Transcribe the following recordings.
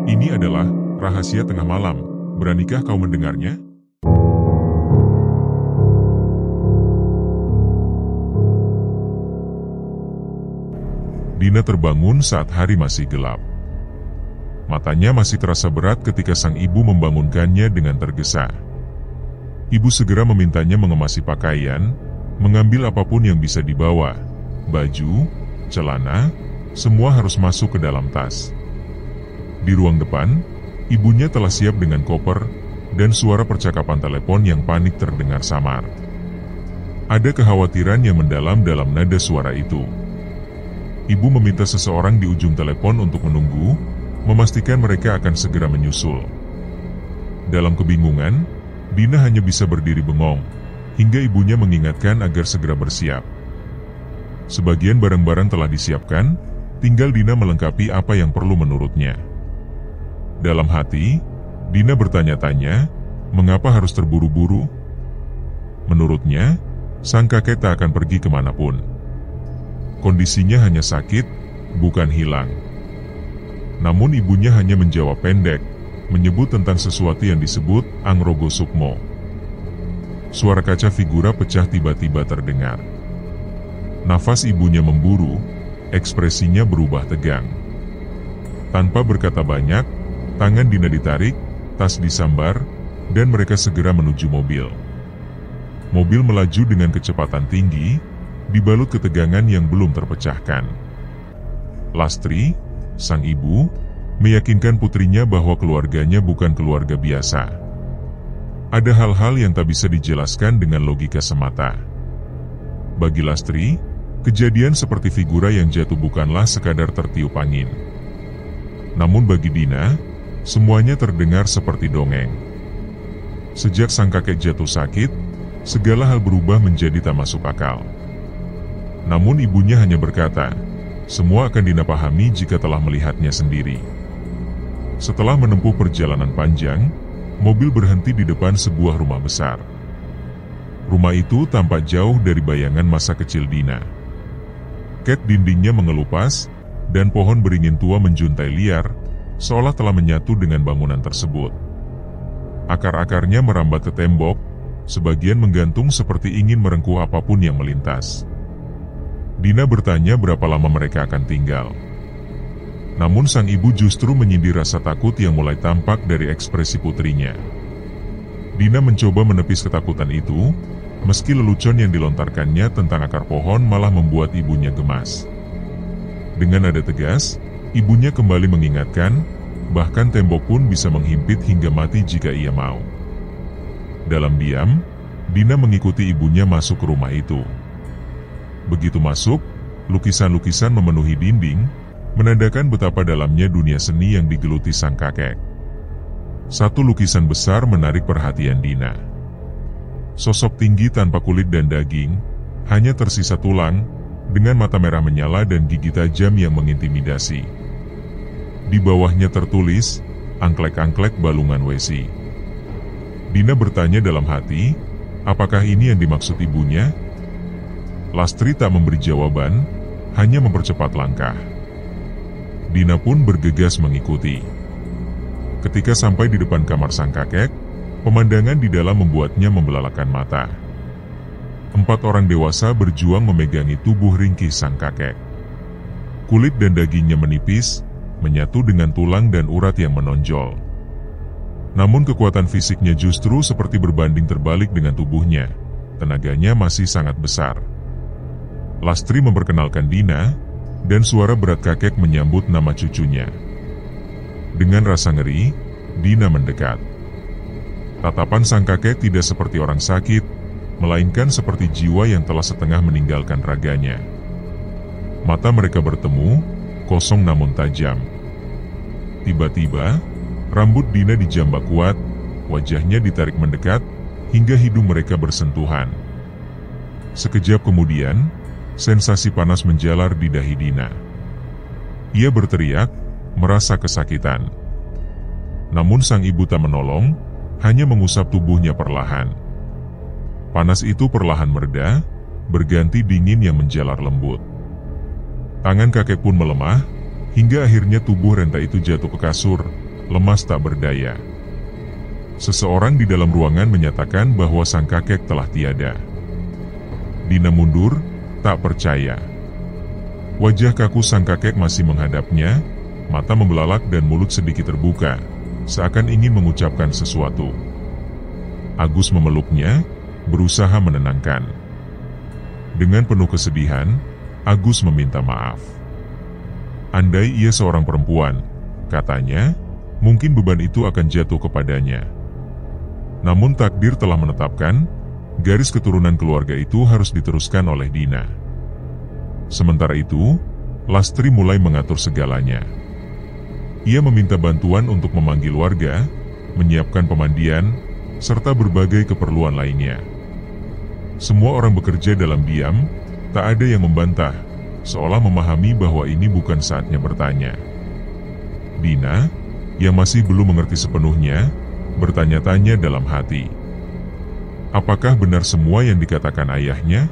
Ini adalah rahasia tengah malam. Beranikah kau mendengarnya? Dina terbangun saat hari masih gelap. Matanya masih terasa berat ketika sang ibu membangunkannya dengan tergesa. Ibu segera memintanya mengemasi pakaian, mengambil apapun yang bisa dibawa. Baju, celana, semua harus masuk ke dalam tas. Di ruang depan, ibunya telah siap dengan koper, dan suara percakapan telepon yang panik terdengar samar. Ada kekhawatiran yang mendalam dalam nada suara itu. Ibu meminta seseorang di ujung telepon untuk menunggu, memastikan mereka akan segera menyusul. Dalam kebingungan, Dina hanya bisa berdiri bengong, hingga ibunya mengingatkan agar segera bersiap. Sebagian barang-barang telah disiapkan, tinggal Dina melengkapi apa yang perlu menurutnya. Dalam hati, Dina bertanya-tanya, mengapa harus terburu-buru? Menurutnya, sang kakek tak akan pergi kemanapun. Kondisinya hanya sakit, bukan hilang. Namun ibunya hanya menjawab pendek, menyebut tentang sesuatu yang disebut Angrogo Sukmo. Suara kaca figura pecah tiba-tiba terdengar. Nafas ibunya memburu, ekspresinya berubah tegang. Tanpa berkata banyak, tangan Dina ditarik, tas disambar, dan mereka segera menuju mobil. Mobil melaju dengan kecepatan tinggi, dibalut ketegangan yang belum terpecahkan. Lastri, sang ibu, meyakinkan putrinya bahwa keluarganya bukan keluarga biasa. Ada hal-hal yang tak bisa dijelaskan dengan logika semata. Bagi Lastri, kejadian seperti figura yang jatuh bukanlah sekadar tertiup angin. Namun bagi Dina, semuanya terdengar seperti dongeng. Sejak sang kakek jatuh sakit, segala hal berubah menjadi tak masuk akal. Namun ibunya hanya berkata, semua akan Dina pahami jika telah melihatnya sendiri. Setelah menempuh perjalanan panjang, mobil berhenti di depan sebuah rumah besar. Rumah itu tampak jauh dari bayangan masa kecil Dina. Ket dindingnya mengelupas, dan pohon beringin tua menjuntai liar, seolah telah menyatu dengan bangunan tersebut. Akar-akarnya merambat ke tembok, sebagian menggantung seperti ingin merengkuh apapun yang melintas. Dina bertanya berapa lama mereka akan tinggal. Namun sang ibu justru menyindir rasa takut yang mulai tampak dari ekspresi putrinya. Dina mencoba menepis ketakutan itu, meski lelucon yang dilontarkannya tentang akar pohon malah membuat ibunya gemas. Dengan nada tegas, ibunya kembali mengingatkan, bahkan tembok pun bisa menghimpit hingga mati jika ia mau. Dalam diam, Dina mengikuti ibunya masuk ke rumah itu. Begitu masuk, lukisan-lukisan memenuhi dinding, menandakan betapa dalamnya dunia seni yang digeluti sang kakek. Satu lukisan besar menarik perhatian Dina. Sosok tinggi tanpa kulit dan daging, hanya tersisa tulang, dengan mata merah menyala dan gigi tajam yang mengintimidasi. Di bawahnya tertulis, angklek-angklek balungan wesi. Dina bertanya dalam hati, apakah ini yang dimaksud ibunya? Lastri tak memberi jawaban, hanya mempercepat langkah. Dina pun bergegas mengikuti. Ketika sampai di depan kamar sang kakek, pemandangan di dalam membuatnya membelalakan mata. 4 orang dewasa berjuang memegangi tubuh ringkih sang kakek. Kulit dan dagingnya menipis, menyatu dengan tulang dan urat yang menonjol. Namun kekuatan fisiknya justru seperti berbanding terbalik dengan tubuhnya. Tenaganya masih sangat besar. Lastri memperkenalkan Dina, dan suara berat kakek menyambut nama cucunya. Dengan rasa ngeri, Dina mendekat. Tatapan sang kakek tidak seperti orang sakit, melainkan seperti jiwa yang telah setengah meninggalkan raganya. Mata mereka bertemu, kosong namun tajam. Tiba-tiba, rambut Dina dijambak kuat, wajahnya ditarik mendekat, hingga hidung mereka bersentuhan. Sekejap kemudian, sensasi panas menjalar di dahi Dina. Ia berteriak, merasa kesakitan. Namun sang ibu tak menolong, hanya mengusap tubuhnya perlahan. Panas itu perlahan mereda, berganti dingin yang menjalar lembut. Tangan kakek pun melemah, hingga akhirnya tubuh renta itu jatuh ke kasur, lemas tak berdaya. Seseorang di dalam ruangan menyatakan bahwa sang kakek telah tiada. Dina mundur, tak percaya. Wajah kaku sang kakek masih menghadapnya, mata membelalak dan mulut sedikit terbuka, seakan ingin mengucapkan sesuatu. Agus memeluknya, berusaha menenangkan. Dengan penuh kesedihan, Agus meminta maaf. Andai ia seorang perempuan, katanya, mungkin beban itu akan jatuh kepadanya. Namun takdir telah menetapkan, garis keturunan keluarga itu harus diteruskan oleh Dina. Sementara itu, Lastri mulai mengatur segalanya. Ia meminta bantuan untuk memanggil warga, menyiapkan pemandian, serta berbagai keperluan lainnya. Semua orang bekerja dalam diam, tak ada yang membantah, seolah memahami bahwa ini bukan saatnya bertanya. Dina, yang masih belum mengerti sepenuhnya, bertanya-tanya dalam hati. Apakah benar semua yang dikatakan ayahnya?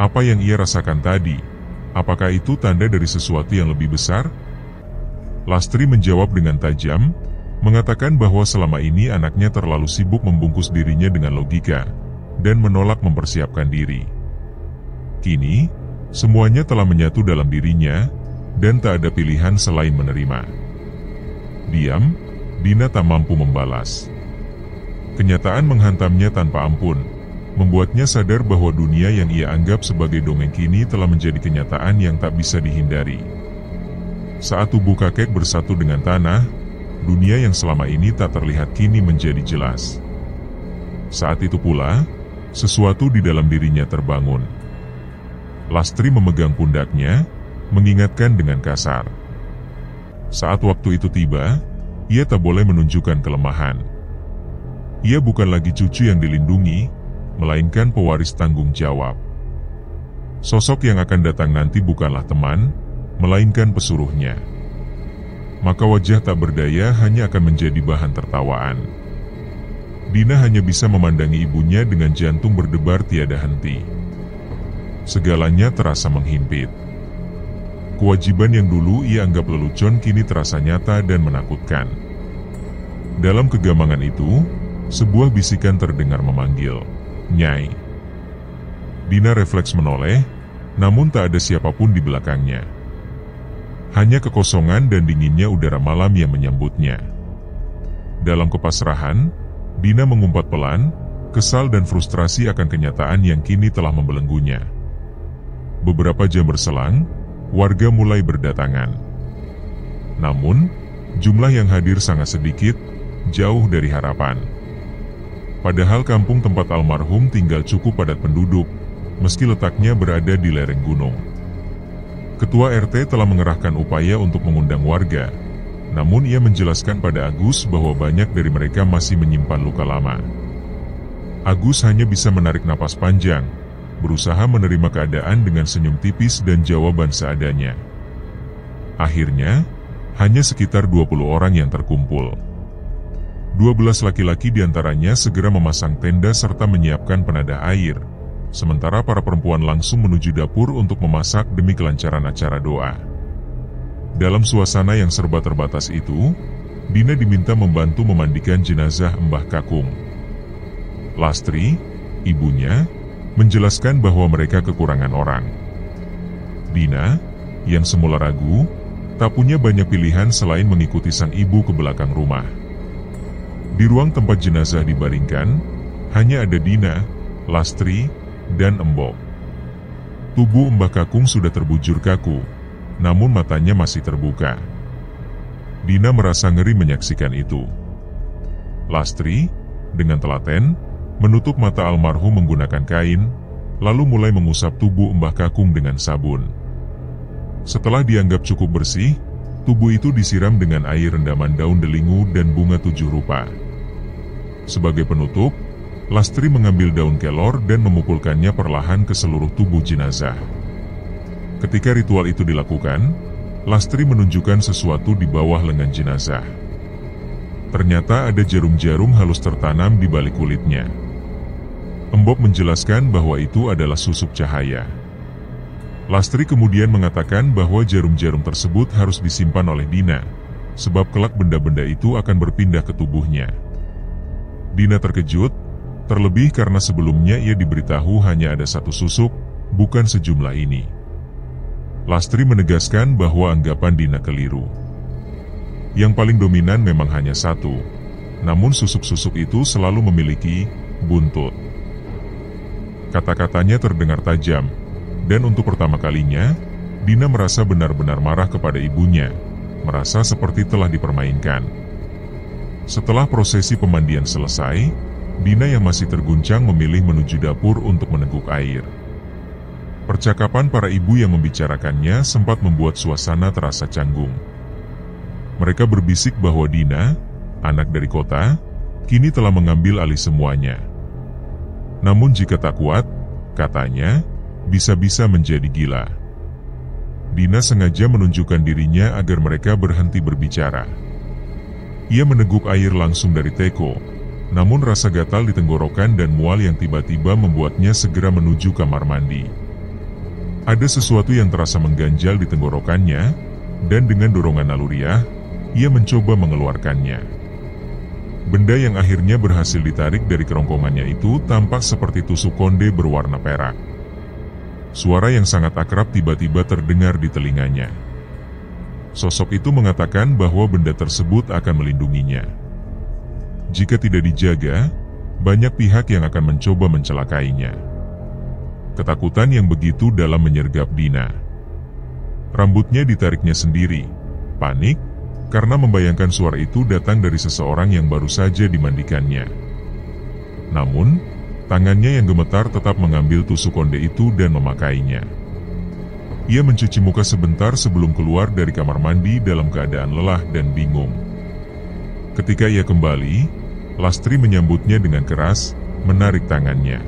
Apa yang ia rasakan tadi, apakah itu tanda dari sesuatu yang lebih besar? Lastri menjawab dengan tajam, mengatakan bahwa selama ini anaknya terlalu sibuk membungkus dirinya dengan logika, dan menolak mempersiapkan diri. Kini, semuanya telah menyatu dalam dirinya, dan tak ada pilihan selain menerima. Diam, Dina tak mampu membalas. Kenyataan menghantamnya tanpa ampun, membuatnya sadar bahwa dunia yang ia anggap sebagai dongeng kini telah menjadi kenyataan yang tak bisa dihindari. Saat tubuh kakek bersatu dengan tanah, dunia yang selama ini tak terlihat kini menjadi jelas. Saat itu pula, sesuatu di dalam dirinya terbangun. Lastri memegang pundaknya, mengingatkan dengan kasar. Saat waktu itu tiba, ia tak boleh menunjukkan kelemahan. Ia bukan lagi cucu yang dilindungi, melainkan pewaris tanggung jawab. Sosok yang akan datang nanti bukanlah teman, melainkan pesuruhnya. Maka wajah tak berdaya hanya akan menjadi bahan tertawaan. Dina hanya bisa memandangi ibunya dengan jantung berdebar tiada henti. Segalanya terasa menghimpit. Kewajiban yang dulu ia anggap lelucon kini terasa nyata dan menakutkan. Dalam kegamangan itu, sebuah bisikan terdengar memanggil, "Nyai." Dina refleks menoleh, namun tak ada siapapun di belakangnya. Hanya kekosongan dan dinginnya udara malam yang menyambutnya. Dalam kepasrahan, Dina mengumpat pelan, kesal dan frustrasi akan kenyataan yang kini telah membelenggunya. Beberapa jam berselang, warga mulai berdatangan. Namun, jumlah yang hadir sangat sedikit, jauh dari harapan. Padahal kampung tempat almarhum tinggal cukup padat penduduk, meski letaknya berada di lereng gunung. Ketua RT telah mengerahkan upaya untuk mengundang warga, namun ia menjelaskan pada Agus bahwa banyak dari mereka masih menyimpan luka lama. Agus hanya bisa menarik napas panjang, berusaha menerima keadaan dengan senyum tipis dan jawaban seadanya. Akhirnya, hanya sekitar 20 orang yang terkumpul. 12 laki-laki diantaranya segera memasang tenda serta menyiapkan penadah air, sementara para perempuan langsung menuju dapur untuk memasak demi kelancaran acara doa. Dalam suasana yang serba terbatas itu, Dina diminta membantu memandikan jenazah Mbah Kakung. Lastri, ibunya, menjelaskan bahwa mereka kekurangan orang. Dina, yang semula ragu, tak punya banyak pilihan selain mengikuti sang ibu ke belakang rumah. Di ruang tempat jenazah dibaringkan, hanya ada Dina, Lastri, dan Embok. Tubuh Mbah Kakung sudah terbujur kaku, namun matanya masih terbuka. Dina merasa ngeri menyaksikan itu. Lastri, dengan telaten, menutup mata almarhum menggunakan kain, lalu mulai mengusap tubuh Mbah Kakung dengan sabun. Setelah dianggap cukup bersih, tubuh itu disiram dengan air rendaman daun delingu dan bunga 7 rupa. Sebagai penutup, Lastri mengambil daun kelor dan memukulkannya perlahan ke seluruh tubuh jenazah. Ketika ritual itu dilakukan, Lastri menunjukkan sesuatu di bawah lengan jenazah. Ternyata ada jarum-jarum halus tertanam di balik kulitnya. Embok menjelaskan bahwa itu adalah susuk cahaya. Lastri kemudian mengatakan bahwa jarum-jarum tersebut harus disimpan oleh Dina, sebab kelak benda-benda itu akan berpindah ke tubuhnya. Dina terkejut, terlebih karena sebelumnya ia diberitahu hanya ada satu susuk, bukan sejumlah ini. Lastri menegaskan bahwa anggapan Dina keliru. Yang paling dominan memang hanya satu, namun susuk-susuk itu selalu memiliki buntut. Kata-katanya terdengar tajam, dan untuk pertama kalinya, Dina merasa benar-benar marah kepada ibunya, merasa seperti telah dipermainkan. Setelah prosesi pemandian selesai, Dina yang masih terguncang memilih menuju dapur untuk meneguk air. Percakapan para ibu yang membicarakannya sempat membuat suasana terasa canggung. Mereka berbisik bahwa Dina, anak dari kota, kini telah mengambil alih semuanya. Namun jika tak kuat, katanya, bisa-bisa menjadi gila. Dina sengaja menunjukkan dirinya agar mereka berhenti berbicara. Ia meneguk air langsung dari teko, namun rasa gatal di tenggorokan dan mual yang tiba-tiba membuatnya segera menuju kamar mandi. Ada sesuatu yang terasa mengganjal di tenggorokannya, dan dengan dorongan naluriah, ia mencoba mengeluarkannya. Benda yang akhirnya berhasil ditarik dari kerongkongannya itu tampak seperti tusuk konde berwarna perak. Suara yang sangat akrab tiba-tiba terdengar di telinganya. Sosok itu mengatakan bahwa benda tersebut akan melindunginya. Jika tidak dijaga, banyak pihak yang akan mencoba mencelakainya. Ketakutan yang begitu dalam menyergap Dina. Rambutnya ditariknya sendiri, panik, karena membayangkan suara itu datang dari seseorang yang baru saja dimandikannya. Namun, tangannya yang gemetar tetap mengambil tusuk konde itu dan memakainya. Ia mencuci muka sebentar sebelum keluar dari kamar mandi dalam keadaan lelah dan bingung. Ketika ia kembali, Lastri menyambutnya dengan keras, menarik tangannya.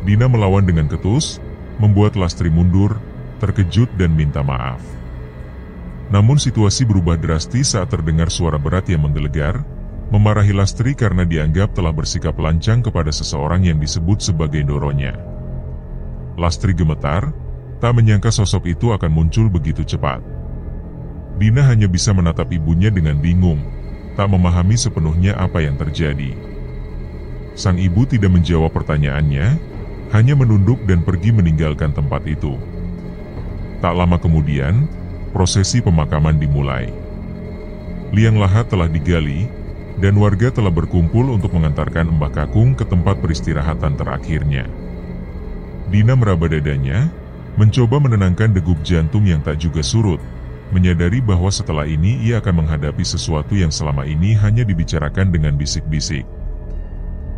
Dina melawan dengan ketus, membuat Lastri mundur, terkejut dan minta maaf. Namun situasi berubah drastis saat terdengar suara berat yang menggelegar, memarahi Lastri karena dianggap telah bersikap lancang kepada seseorang yang disebut sebagai Doronya. Lastri gemetar, tak menyangka sosok itu akan muncul begitu cepat. Dina hanya bisa menatap ibunya dengan bingung, tak memahami sepenuhnya apa yang terjadi. Sang ibu tidak menjawab pertanyaannya, hanya menunduk dan pergi meninggalkan tempat itu. Tak lama kemudian, prosesi pemakaman dimulai. Liang lahat telah digali, dan warga telah berkumpul untuk mengantarkan Mbah Kakung ke tempat peristirahatan terakhirnya. Dina meraba dadanya, mencoba menenangkan degup jantung yang tak juga surut, menyadari bahwa setelah ini ia akan menghadapi sesuatu yang selama ini hanya dibicarakan dengan bisik-bisik.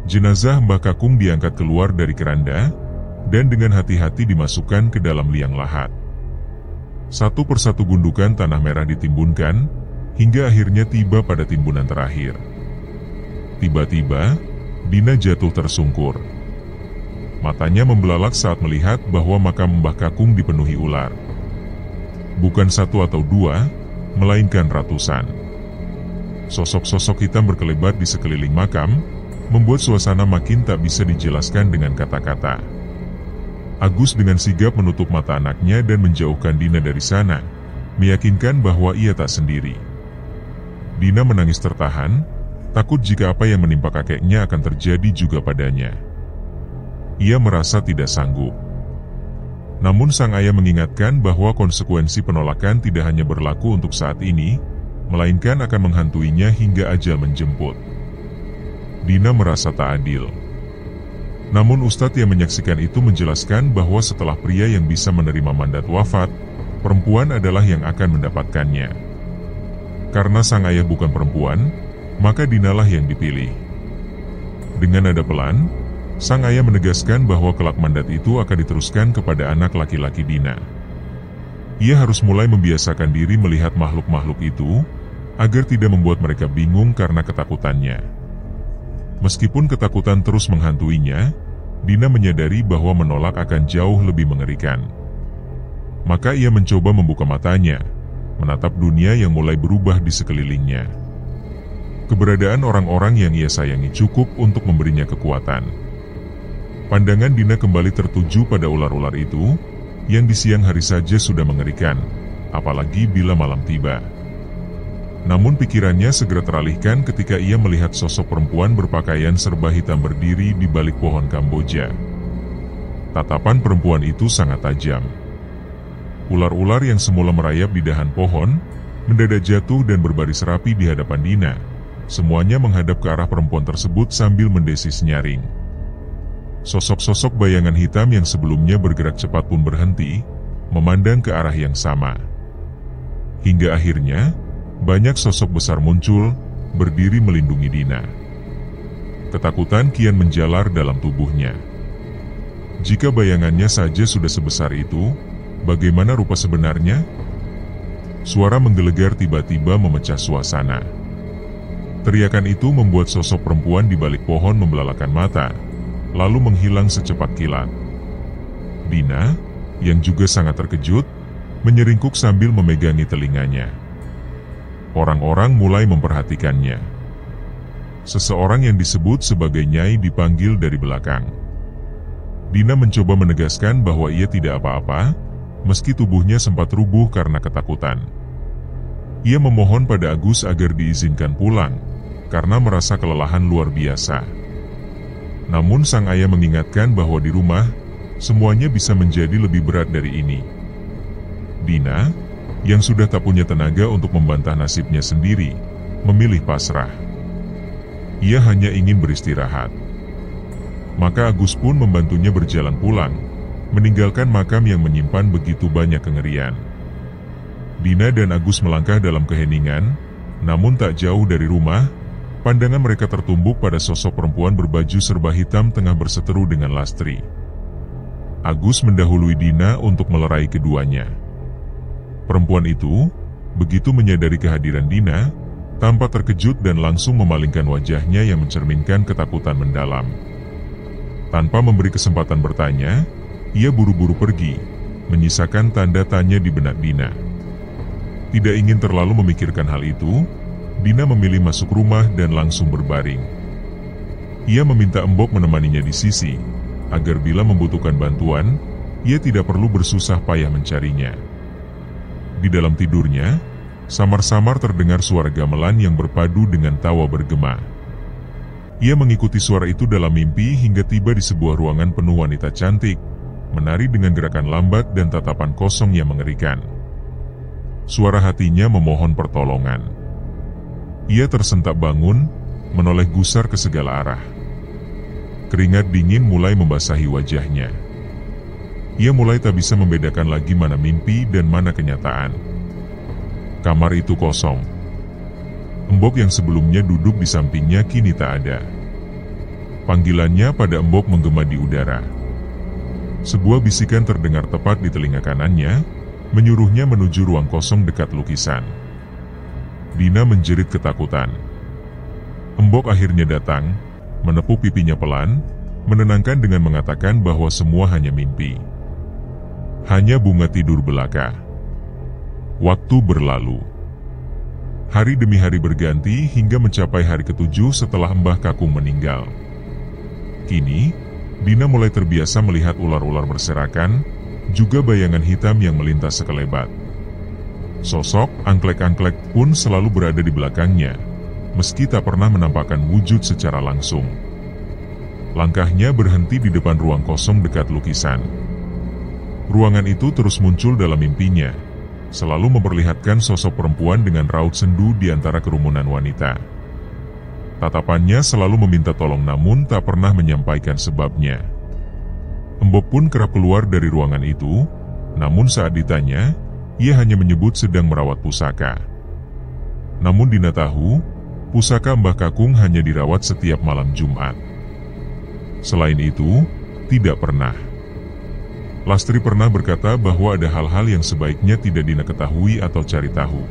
Jenazah Mbah Kakung diangkat keluar dari keranda, dan dengan hati-hati dimasukkan ke dalam liang lahat. Satu persatu gundukan tanah merah ditimbunkan, hingga akhirnya tiba pada timbunan terakhir. Tiba-tiba, Dina jatuh tersungkur. Matanya membelalak saat melihat bahwa makam Mbah Kakung dipenuhi ular. Bukan satu atau dua, melainkan ratusan. Sosok-sosok hitam berkelebat di sekeliling makam, membuat suasana makin tak bisa dijelaskan dengan kata-kata. Agus dengan sigap menutup mata anaknya dan menjauhkan Dina dari sana, meyakinkan bahwa ia tak sendiri. Dina menangis tertahan, takut jika apa yang menimpa kakeknya akan terjadi juga padanya. Ia merasa tidak sanggup. Namun sang ayah mengingatkan bahwa konsekuensi penolakan tidak hanya berlaku untuk saat ini, melainkan akan menghantuinya hingga ajal menjemput. Dina merasa tak adil. Namun ustadz yang menyaksikan itu menjelaskan bahwa setelah pria yang bisa menerima mandat wafat, perempuan adalah yang akan mendapatkannya. Karena sang ayah bukan perempuan, maka Dinalah yang dipilih. Dengan nada pelan, sang ayah menegaskan bahwa kelak mandat itu akan diteruskan kepada anak laki-laki Dina. Ia harus mulai membiasakan diri melihat makhluk-makhluk itu, agar tidak membuat mereka bingung karena ketakutannya. Meskipun ketakutan terus menghantuinya, Dina menyadari bahwa menolak akan jauh lebih mengerikan. Maka ia mencoba membuka matanya, menatap dunia yang mulai berubah di sekelilingnya. Keberadaan orang-orang yang ia sayangi cukup untuk memberinya kekuatan. Pandangan Dina kembali tertuju pada ular-ular itu, yang di siang hari saja sudah mengerikan, apalagi bila malam tiba. Namun pikirannya segera teralihkan ketika ia melihat sosok perempuan berpakaian serba hitam berdiri di balik pohon Kamboja. Tatapan perempuan itu sangat tajam. Ular-ular yang semula merayap di dahan pohon, mendadak jatuh dan berbaris rapi di hadapan Dina. Semuanya menghadap ke arah perempuan tersebut sambil mendesis nyaring. Sosok-sosok bayangan hitam yang sebelumnya bergerak cepat pun berhenti, memandang ke arah yang sama. Hingga akhirnya, banyak sosok besar muncul, berdiri melindungi Dina. Ketakutan kian menjalar dalam tubuhnya. Jika bayangannya saja sudah sebesar itu, bagaimana rupa sebenarnya? Suara menggelegar tiba-tiba memecah suasana. Teriakan itu membuat sosok perempuan di balik pohon membelalakan mata, lalu menghilang secepat kilat. Dina, yang juga sangat terkejut, menyeringkuk sambil memegangi telinganya. Orang-orang mulai memperhatikannya. Seseorang yang disebut sebagai Nyai dipanggil dari belakang. Dina mencoba menegaskan bahwa ia tidak apa-apa, meski tubuhnya sempat rubuh karena ketakutan. Ia memohon pada Agus agar diizinkan pulang, karena merasa kelelahan luar biasa. Namun sang ayah mengingatkan bahwa di rumah, semuanya bisa menjadi lebih berat dari ini. Dina, yang sudah tak punya tenaga untuk membantah nasibnya sendiri, memilih pasrah. Ia hanya ingin beristirahat. Maka Agus pun membantunya berjalan pulang, meninggalkan makam yang menyimpan begitu banyak kengerian. Dina dan Agus melangkah dalam keheningan, namun tak jauh dari rumah, pandangan mereka tertumbuk pada sosok perempuan berbaju serba hitam tengah berseteru dengan Lastri. Agus mendahului Dina untuk melerai keduanya. Perempuan itu, begitu menyadari kehadiran Dina, tampak terkejut dan langsung memalingkan wajahnya yang mencerminkan ketakutan mendalam. Tanpa memberi kesempatan bertanya, ia buru-buru pergi, menyisakan tanda tanya di benak Dina. Tidak ingin terlalu memikirkan hal itu, Dina memilih masuk rumah dan langsung berbaring. Ia meminta Embok menemaninya di sisi, agar bila membutuhkan bantuan, ia tidak perlu bersusah payah mencarinya. Di dalam tidurnya, samar-samar terdengar suara gamelan yang berpadu dengan tawa bergema. Ia mengikuti suara itu dalam mimpi hingga tiba di sebuah ruangan penuh wanita cantik, menari dengan gerakan lambat dan tatapan kosong yang mengerikan. Suara hatinya memohon pertolongan. Ia tersentak bangun, menoleh gusar ke segala arah. Keringat dingin mulai membasahi wajahnya. Ia mulai tak bisa membedakan lagi mana mimpi dan mana kenyataan. Kamar itu kosong. Embok yang sebelumnya duduk di sampingnya kini tak ada. Panggilannya pada Embok menggema di udara. Sebuah bisikan terdengar tepat di telinga kanannya, menyuruhnya menuju ruang kosong dekat lukisan. Dina menjerit ketakutan. Embok akhirnya datang, menepuk pipinya pelan, menenangkan dengan mengatakan bahwa semua hanya mimpi. Hanya bunga tidur belaka. Waktu berlalu. Hari demi hari berganti hingga mencapai hari ke-7 setelah Mbah Kakung meninggal. Kini, Dina mulai terbiasa melihat ular-ular berserakan, juga bayangan hitam yang melintas sekelebat. Sosok angklek-angklek pun selalu berada di belakangnya, meski tak pernah menampakkan wujud secara langsung. Langkahnya berhenti di depan ruang kosong dekat lukisan. Ruangan itu terus muncul dalam mimpinya, selalu memperlihatkan sosok perempuan dengan raut sendu di antara kerumunan wanita. Tatapannya selalu meminta tolong namun tak pernah menyampaikan sebabnya. Embok pun kerap keluar dari ruangan itu, namun saat ditanya, ia hanya menyebut sedang merawat pusaka. Namun Dina tahu, pusaka Mbah Kakung hanya dirawat setiap malam Jumat. Selain itu, tidak pernah. Lastri pernah berkata bahwa ada hal-hal yang sebaiknya tidak Dina ketahui atau cari tahu.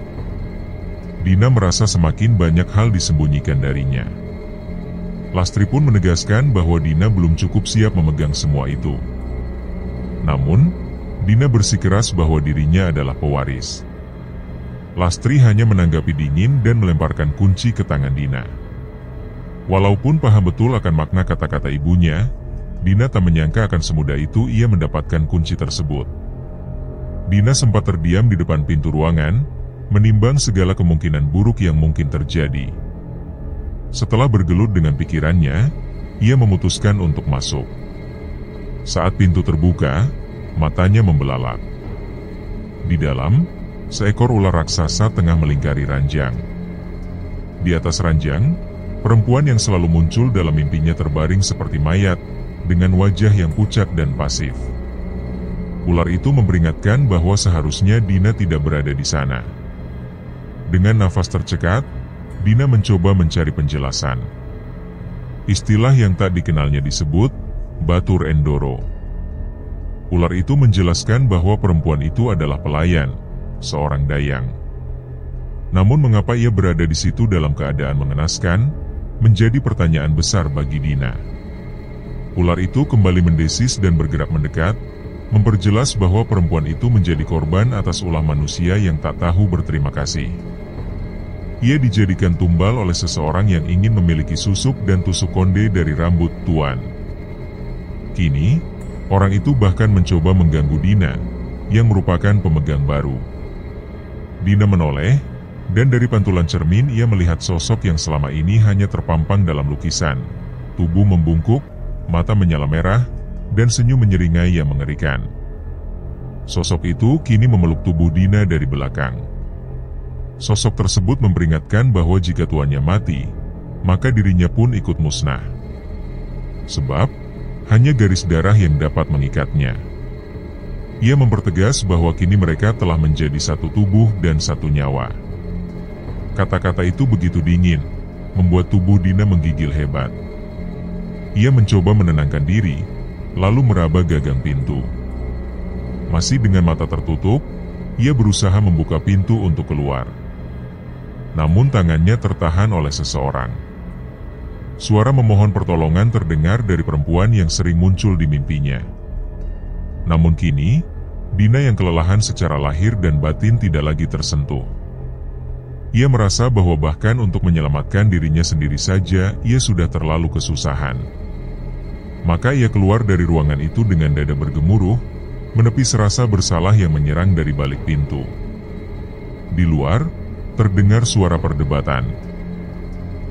Dina merasa semakin banyak hal disembunyikan darinya. Lastri pun menegaskan bahwa Dina belum cukup siap memegang semua itu. Namun, Dina bersikeras bahwa dirinya adalah pewaris. Lastri hanya menanggapi dingin dan melemparkan kunci ke tangan Dina. Walaupun paham betul akan makna kata-kata ibunya, Dina tak menyangka akan semudah itu ia mendapatkan kunci tersebut. Dina sempat terdiam di depan pintu ruangan, menimbang segala kemungkinan buruk yang mungkin terjadi. Setelah bergelut dengan pikirannya, ia memutuskan untuk masuk. Saat pintu terbuka, matanya membelalak. Di dalam, seekor ular raksasa tengah melingkari ranjang. Di atas ranjang, perempuan yang selalu muncul dalam mimpinya terbaring seperti mayat, dengan wajah yang pucat dan pasif. Ular itu memperingatkan bahwa seharusnya Dina tidak berada di sana. Dengan nafas tercekat, Dina mencoba mencari penjelasan. Istilah yang tak dikenalnya disebut Batur Endoro. Ular itu menjelaskan bahwa perempuan itu adalah pelayan, seorang dayang. Namun mengapa ia berada di situ dalam keadaan mengenaskan, menjadi pertanyaan besar bagi Dina. Ular itu kembali mendesis dan bergerak mendekat, memperjelas bahwa perempuan itu menjadi korban atas ulah manusia yang tak tahu berterima kasih. Ia dijadikan tumbal oleh seseorang yang ingin memiliki susuk dan tusuk konde dari rambut tuan. Kini, orang itu bahkan mencoba mengganggu Dina, yang merupakan pemegang baru. Dina menoleh, dan dari pantulan cermin ia melihat sosok yang selama ini hanya terpampang dalam lukisan. Tubuh membungkuk, mata menyala merah, dan senyum menyeringai yang mengerikan. Sosok itu kini memeluk tubuh Dina dari belakang. Sosok tersebut memperingatkan bahwa jika tuannya mati, maka dirinya pun ikut musnah. Sebab, hanya garis darah yang dapat mengikatnya. Ia mempertegas bahwa kini mereka telah menjadi satu tubuh dan satu nyawa. Kata-kata itu begitu dingin, membuat tubuh Dina menggigil hebat. Ia mencoba menenangkan diri, lalu meraba gagang pintu. Masih dengan mata tertutup, ia berusaha membuka pintu untuk keluar. Namun tangannya tertahan oleh seseorang. Suara memohon pertolongan terdengar dari perempuan yang sering muncul di mimpinya. Namun kini, Dina yang kelelahan secara lahir dan batin tidak lagi tersentuh. Ia merasa bahwa bahkan untuk menyelamatkan dirinya sendiri saja, ia sudah terlalu kesusahan. Maka ia keluar dari ruangan itu dengan dada bergemuruh, menepis rasa bersalah yang menyerang dari balik pintu. Di luar, terdengar suara perdebatan.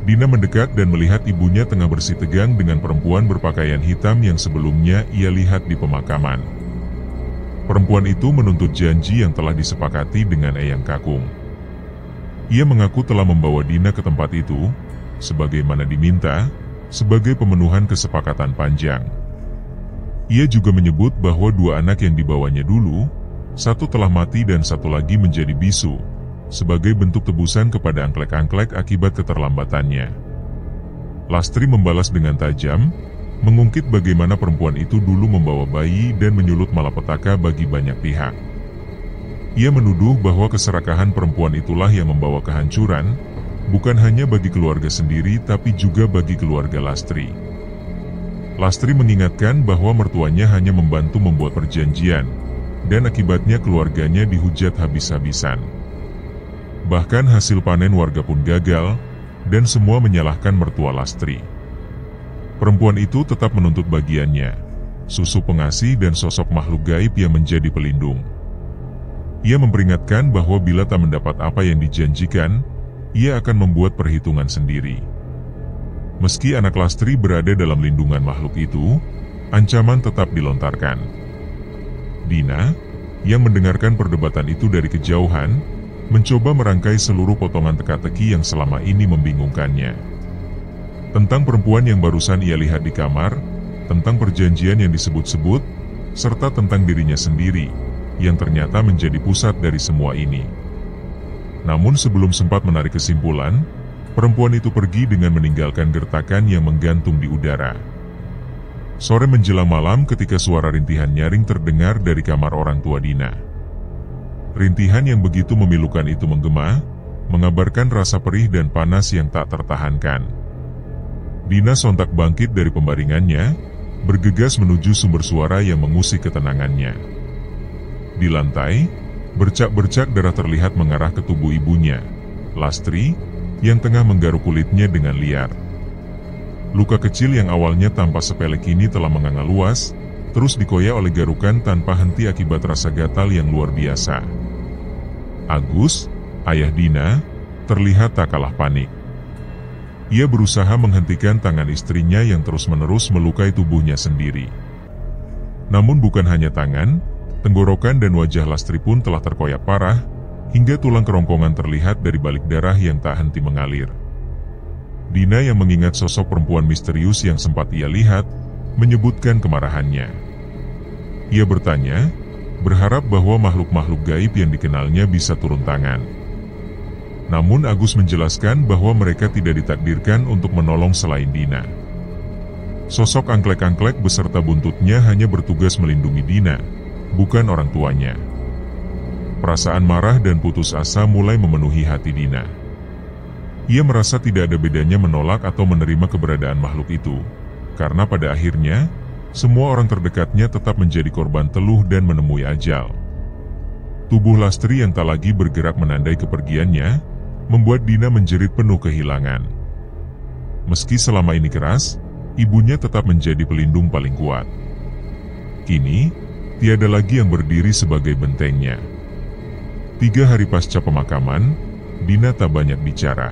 Dina mendekat dan melihat ibunya tengah bersitegang dengan perempuan berpakaian hitam yang sebelumnya ia lihat di pemakaman. Perempuan itu menuntut janji yang telah disepakati dengan Eyang Kakung. Ia mengaku telah membawa Dina ke tempat itu, sebagaimana diminta, sebagai pemenuhan kesepakatan panjang. Ia juga menyebut bahwa dua anak yang dibawanya dulu, satu telah mati dan satu lagi menjadi bisu, sebagai bentuk tebusan kepada angklek-angklek akibat keterlambatannya. Lastri membalas dengan tajam, mengungkit bagaimana perempuan itu dulu membawa bayi dan menyulut malapetaka bagi banyak pihak. Ia menuduh bahwa keserakahan perempuan itulah yang membawa kehancuran, bukan hanya bagi keluarga sendiri tapi juga bagi keluarga Lastri. Lastri mengingatkan bahwa mertuanya hanya membantu membuat perjanjian, dan akibatnya keluarganya dihujat habis-habisan. Bahkan hasil panen warga pun gagal, dan semua menyalahkan mertua Lastri. Perempuan itu tetap menuntut bagiannya, susu pengasih dan sosok makhluk gaib yang menjadi pelindung. Ia memperingatkan bahwa bila tak mendapat apa yang dijanjikan, ia akan membuat perhitungan sendiri. Meski anak Lastri berada dalam lindungan makhluk itu, ancaman tetap dilontarkan. Dina, yang mendengarkan perdebatan itu dari kejauhan, mencoba merangkai seluruh potongan teka-teki yang selama ini membingungkannya. Tentang perempuan yang barusan ia lihat di kamar, tentang perjanjian yang disebut-sebut, serta tentang dirinya sendiri, yang ternyata menjadi pusat dari semua ini. Namun sebelum sempat menarik kesimpulan, perempuan itu pergi dengan meninggalkan gertakan yang menggantung di udara. Sore menjelang malam ketika suara rintihan nyaring terdengar dari kamar orang tua Dina. Rintihan yang begitu memilukan itu menggema, mengabarkan rasa perih dan panas yang tak tertahankan. Dina sontak bangkit dari pembaringannya, bergegas menuju sumber suara yang mengusik ketenangannya. Di lantai, bercak-bercak darah terlihat mengarah ke tubuh ibunya, Lastri, yang tengah menggaruk kulitnya dengan liar. Luka kecil yang awalnya tampak sepele kini telah menganga luas, terus dikoyak oleh garukan tanpa henti akibat rasa gatal yang luar biasa. Agus, Ayah Dina terlihat tak kalah panik. Ia berusaha menghentikan tangan istrinya yang terus-menerus melukai tubuhnya sendiri. Namun bukan hanya tangan, tenggorokan dan wajah Lastri pun telah terkoyak parah, hingga tulang kerongkongan terlihat dari balik darah yang tak henti mengalir. Dina yang mengingat sosok perempuan misterius yang sempat ia lihat, menyebutkan kemarahannya. Ia bertanya, berharap bahwa makhluk-makhluk gaib yang dikenalnya bisa turun tangan. Namun Agus menjelaskan bahwa mereka tidak ditakdirkan untuk menolong selain Dina. Sosok angklek-angklek beserta buntutnya hanya bertugas melindungi Dina, bukan orang tuanya. Perasaan marah dan putus asa mulai memenuhi hati Dina. Ia merasa tidak ada bedanya menolak atau menerima keberadaan makhluk itu, karena pada akhirnya, semua orang terdekatnya tetap menjadi korban teluh dan menemui ajal. Tubuh Lastri yang tak lagi bergerak menandai kepergiannya, membuat Dina menjerit penuh kehilangan. Meski selama ini keras, ibunya tetap menjadi pelindung paling kuat. Kini, tiada lagi yang berdiri sebagai bentengnya. 3 hari pasca pemakaman, Dina tak banyak bicara.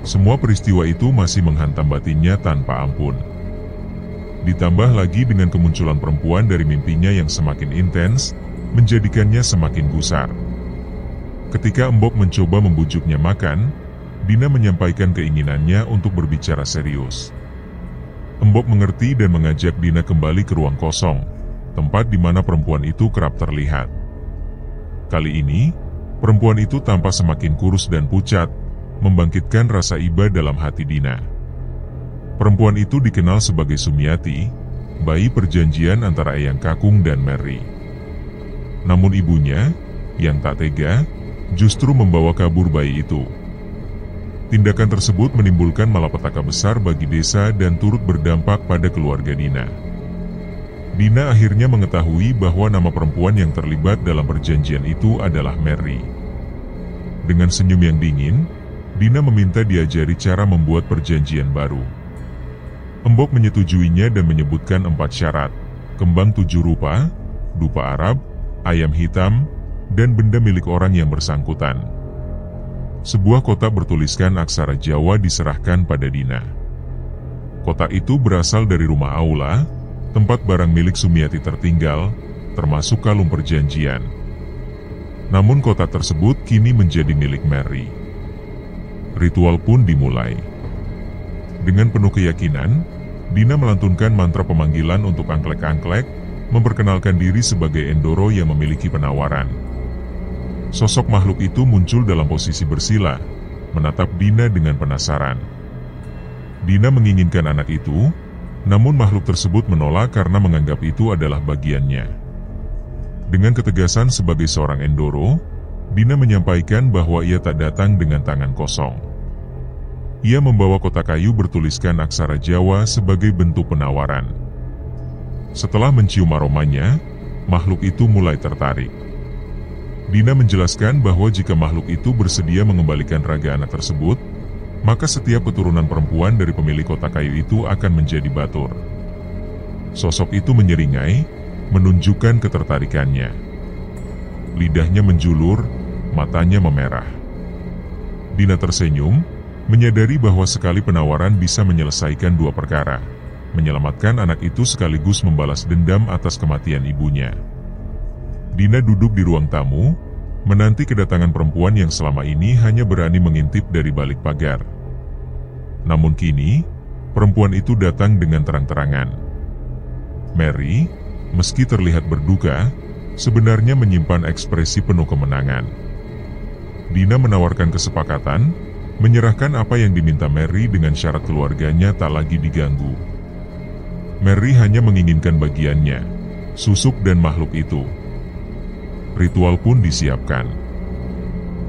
Semua peristiwa itu masih menghantam batinnya tanpa ampun. Ditambah lagi dengan kemunculan perempuan dari mimpinya yang semakin intens, menjadikannya semakin gusar. Ketika Embok mencoba membujuknya makan, Dina menyampaikan keinginannya untuk berbicara serius. Embok mengerti dan mengajak Dina kembali ke ruang kosong, tempat di mana perempuan itu kerap terlihat. Kali ini, perempuan itu tampak semakin kurus dan pucat, membangkitkan rasa iba dalam hati Dina. Perempuan itu dikenal sebagai Sumiati, bayi perjanjian antara Eyang Kakung dan Mary. Namun ibunya, yang tak tega, justru membawa kabur bayi itu. Tindakan tersebut menimbulkan malapetaka besar bagi desa dan turut berdampak pada keluarga Dina. Dina akhirnya mengetahui bahwa nama perempuan yang terlibat dalam perjanjian itu adalah Mary. Dengan senyum yang dingin, Dina meminta diajari cara membuat perjanjian baru. Embok menyetujuinya dan menyebutkan 4 syarat: kembang 7 rupa, dupa Arab, ayam hitam, dan benda milik orang yang bersangkutan. Sebuah kotak bertuliskan aksara Jawa diserahkan pada Dina. Kotak itu berasal dari rumah aula, tempat barang milik Sumiati tertinggal, termasuk kalung perjanjian. Namun kotak tersebut kini menjadi milik Mary. Ritual pun dimulai. Dengan penuh keyakinan, Dina melantunkan mantra pemanggilan untuk angklek-angklek, memperkenalkan diri sebagai Endoro yang memiliki penawaran. Sosok makhluk itu muncul dalam posisi bersila, menatap Dina dengan penasaran. Dina menginginkan anak itu, namun makhluk tersebut menolak karena menganggap itu adalah bagiannya. Dengan ketegasan sebagai seorang Endoro, Dina menyampaikan bahwa ia tak datang dengan tangan kosong. Ia membawa kotak kayu bertuliskan aksara Jawa sebagai bentuk penawaran. Setelah mencium aromanya, makhluk itu mulai tertarik. Dina menjelaskan bahwa jika makhluk itu bersedia mengembalikan raga anak tersebut, maka setiap keturunan perempuan dari pemilik kotak kayu itu akan menjadi batur. Sosok itu menyeringai, menunjukkan ketertarikannya. Lidahnya menjulur, matanya memerah. Dina tersenyum, menyadari bahwa sekali penawaran bisa menyelesaikan 2 perkara, menyelamatkan anak itu sekaligus membalas dendam atas kematian ibunya. Dina duduk di ruang tamu, menanti kedatangan perempuan yang selama ini hanya berani mengintip dari balik pagar. Namun kini, perempuan itu datang dengan terang-terangan. Mary, meski terlihat berduka, sebenarnya menyimpan ekspresi penuh kemenangan. Dina menawarkan kesepakatan, menyerahkan apa yang diminta Mary dengan syarat keluarganya tak lagi diganggu. Mary hanya menginginkan bagiannya, susuk dan makhluk itu. Ritual pun disiapkan.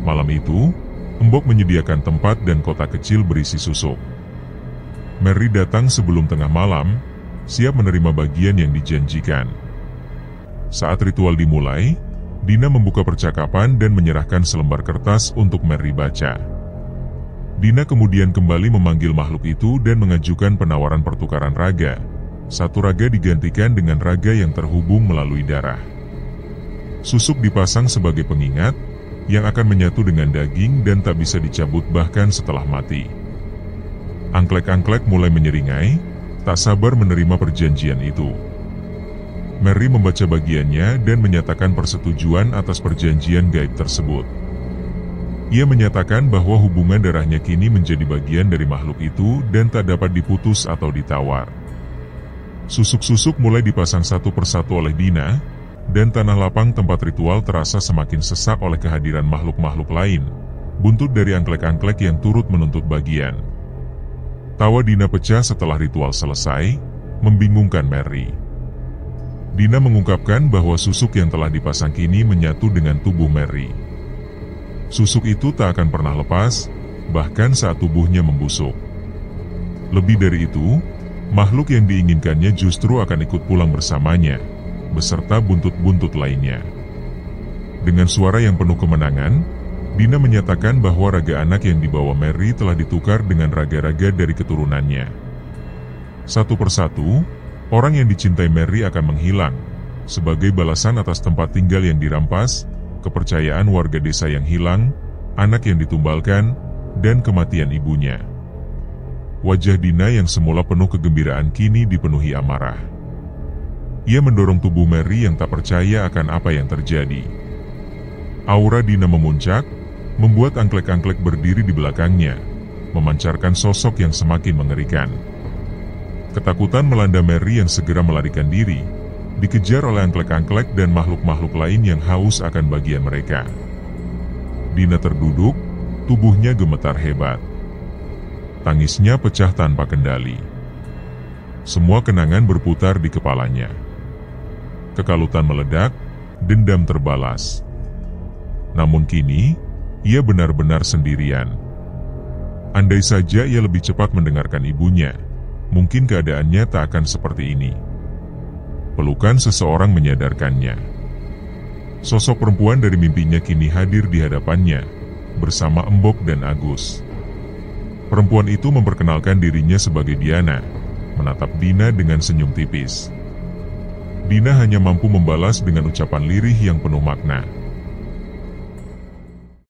Malam itu, Embok menyediakan tempat dan kotak kecil berisi susuk. Mary datang sebelum tengah malam, siap menerima bagian yang dijanjikan. Saat ritual dimulai, Dina membuka percakapan dan menyerahkan selembar kertas untuk Mary baca. Dina kemudian kembali memanggil makhluk itu dan mengajukan penawaran pertukaran raga. 1 raga digantikan dengan raga yang terhubung melalui darah. Susuk dipasang sebagai pengingat, yang akan menyatu dengan daging dan tak bisa dicabut bahkan setelah mati. Angklek-angklek mulai menyeringai, tak sabar menerima perjanjian itu. Mary membaca bagiannya dan menyatakan persetujuan atas perjanjian gaib tersebut. Ia menyatakan bahwa hubungan darahnya kini menjadi bagian dari makhluk itu dan tak dapat diputus atau ditawar. Susuk-susuk mulai dipasang satu persatu oleh Dina, dan tanah lapang tempat ritual terasa semakin sesak oleh kehadiran makhluk-makhluk lain, buntut dari angklek-angklek yang turut menuntut bagian. Tawa Dina pecah setelah ritual selesai, membingungkan Mary. Dina mengungkapkan bahwa susuk yang telah dipasang kini menyatu dengan tubuh Mary. Susuk itu tak akan pernah lepas, bahkan saat tubuhnya membusuk. Lebih dari itu, makhluk yang diinginkannya justru akan ikut pulang bersamanya, beserta buntut-buntut lainnya. Dengan suara yang penuh kemenangan, Dina menyatakan bahwa raga anak yang dibawa Mary telah ditukar dengan raga-raga dari keturunannya. Satu persatu, orang yang dicintai Mary akan menghilang, sebagai balasan atas tempat tinggal yang dirampas, kepercayaan warga desa yang hilang, anak yang ditumbalkan, dan kematian ibunya. Wajah Dina yang semula penuh kegembiraan kini dipenuhi amarah. Ia mendorong tubuh Mary yang tak percaya akan apa yang terjadi. Aura Dina memuncak, membuat angklek-angklek berdiri di belakangnya, memancarkan sosok yang semakin mengerikan. Ketakutan melanda Mary yang segera melarikan diri, dikejar oleh angklek-angklek dan makhluk-makhluk lain yang haus akan bagian mereka. Dina terduduk, tubuhnya gemetar hebat. Tangisnya pecah tanpa kendali. Semua kenangan berputar di kepalanya. Kekalutan meledak, dendam terbalas. Namun kini, ia benar-benar sendirian. Andai saja ia lebih cepat mendengarkan ibunya, mungkin keadaannya tak akan seperti ini. Pelukan seseorang menyadarkannya. Sosok perempuan dari mimpinya kini hadir di hadapannya, bersama Embok dan Agus. Perempuan itu memperkenalkan dirinya sebagai Diana, menatap Dina dengan senyum tipis. Dina hanya mampu membalas dengan ucapan lirih yang penuh makna.